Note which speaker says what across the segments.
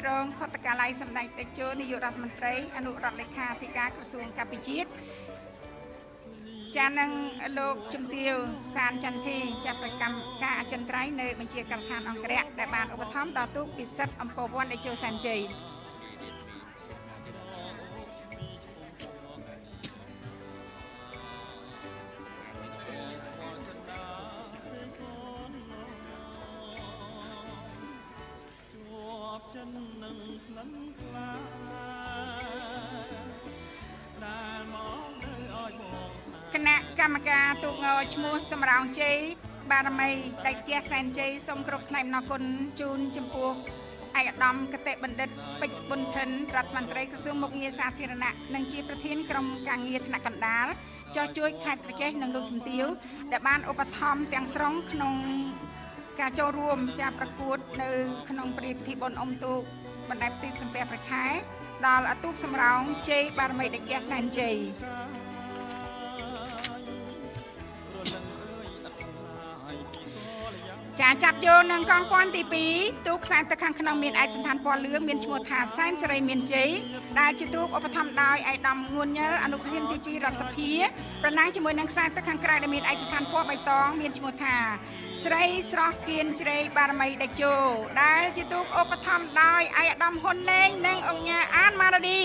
Speaker 1: រងខុទ្ទកាល័យសម្ដេចតេជោនាយករដ្ឋមន្ត្រីអនុរដ្ឋលេខាធិការក្រសួងកាពិជាតិចានឹងលោកជំទាវសានចន្ទធីចាត់ប្រកម្មការអចិន្ត្រៃយ៍នៅបញ្ជាការដ្ឋានអង្គរៈដែលបានឧបត្ថម្ភដល់ទូកពិសិដ្ឋអំពរវ័នតេជោសែនជ័យគណៈកម្មការទូកងឈ្មោះសំរោងជ័យបារមីដេចជាសែនជ័យសូមគ្រប់ថ្លែងអំណរគុណជូនចំពោះឯកឧត្តមគតិបណ្ឌិតពេជ្រប៊ុនធិនរដ្ឋមន្ត្រីក្រសួងមុខងារសាធារណៈនិងជាប្រធានក្រុមការងារថ្នាក់កណ្ដាលចោះជួយខេត្តក្រចេះនិងលោកជំទាវដែលបានឧបត្ថម្ភទាំងស្រុងក្នុងការចូលរួមការប្រកួតនៅក្នុងពិធីបុណ្យអុំទូកបណ្ដែតទីសំពះព្រះខែដល់ទូកសំរោងជ័យបារមីដេចជាសែនជ័យចាចាប់យកនឹងកងព័ន្ធទី2ទូកខ្សែទឹកខាងក្នុងមានឯកសណ្ឋានពណ៌លឿងមានឈ្មោះថាសែនសេរីមានជ័យដែលជាទូកឧបត្ថម្ភដោយឯកឧត្តមងួនញ៉ិលអនុប្រធានទី2រដ្ឋសភាប្រណាំងជាមួយនឹងខ្សែទឹកខាងក្រៅដែលមានឯកសណ្ឋានពណ៌បៃតងមានឈ្មោះថាស្រីស្រស់គៀនជ្រៃបារមីដេជោដែលជាទូកឧបត្ថម្ភដោយឯកឧត្តមហ៊ុនណេងនិងអង្គញាអានម៉ារ៉ាឌី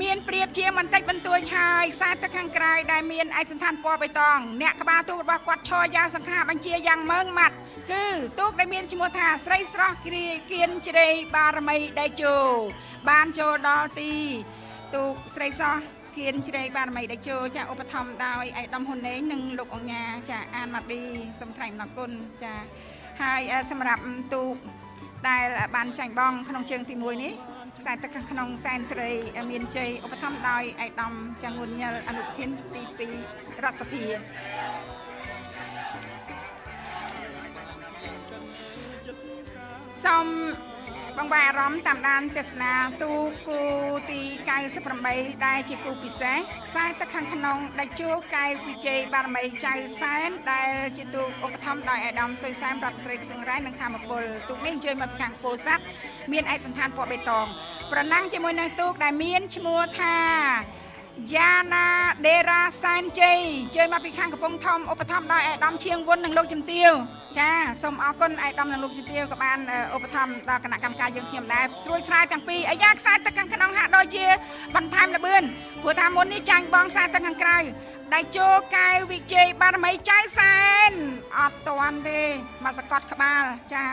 Speaker 1: មានប្រៀបជាបន្តិចបន្តួចហើយខ្សែទឹកខាងក្រៅដែលមានឯកសណ្ឋានពណ៌បៃតងអ្នកក្បាលទូករបស់គាត់ឈរយ៉ាងសង្ខាបញ្ជាយ៉ាងម៉ឺងម៉ាត់គឺទូកដែលមានឈ្មោះថាស្រីស្រស់គៀនជ្រៃបារមីដេជោបានចូលដល់ទីទូកស្រីស្រស់គៀនជ្រៃបារមីដេជោចាឧបត្ថម្ភដោយឯកឧត្តមហ៊ុនណេងនិងលោកអង្គញាចាអានម៉ាឌីសូមថ្លែងអំណរគុណចាហើយសម្រាប់ទូកដែលបានចាញ់បង់ក្នុងជើងទី1នេះខ្សែទឹកខាងក្នុងសែនសេរីមានជ័យឧបត្ថម្ភដោយឯកឧត្តមចង្ងួនញ៉ិលអនុប្រធានទី2រដ្ឋសភាសូមបង្វែរអារម្មណ៍តាមដានទេសនាទូកគូទី98ដែលជាគូពិសេសខ្សែទឹកខាងក្នុងដេជោកែវវិជ័យបារមីចៅសែនដែលជាទូកឧបត្ថម្ភដោយឯកឧត្តមសុយសែមរដ្ឋមន្ត្រីក្រសួងរាយនិងធម្មពលទូកនេះអញ្ជើញមកពីខាងពោធិ៍សាត់មានឯកសណ្ឋានពណ៌បៃតងប្រណាំងជាមួយនឹងទូកដែលមានឈ្មោះថាយ៉ាណាដេរ៉ាសែនជ័យជើញមកពីខាងកំពង់ធំឧបត្ថម្ភដោយឯកឧត្តមឈៀងវុននិងលោកជំទាវចាសូមអរគុណឯកឧត្តមនិងលោកជំទាវក៏បានឧបត្ថម្ភដល់គណៈកម្មការយើងខ្ញុំដែរស្រួយស្រាយទាំងពីរអាយ៉ាខ្សែទឹកខាងក្នុងហាក់ដូចជាបន្ថែមល្បឿនព្រោះថាមុននេះចាញ់បងខ្សែទឹកខាងក្រៅដៃជោកែវវិជ័យបារមីចៅសែនអត់តាន់ទេមកសកត់ក្បាលចា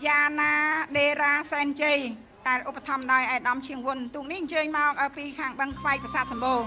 Speaker 1: យ៉ាណាដេរ៉ាសែនជ័យតែឧបត្ថម្ភដោយឯកឧត្តមឈៀងវុនទូកនេះអញ្ជើញមកពីខាងបឹងខ្វែកប្រាសាទសម្បូរ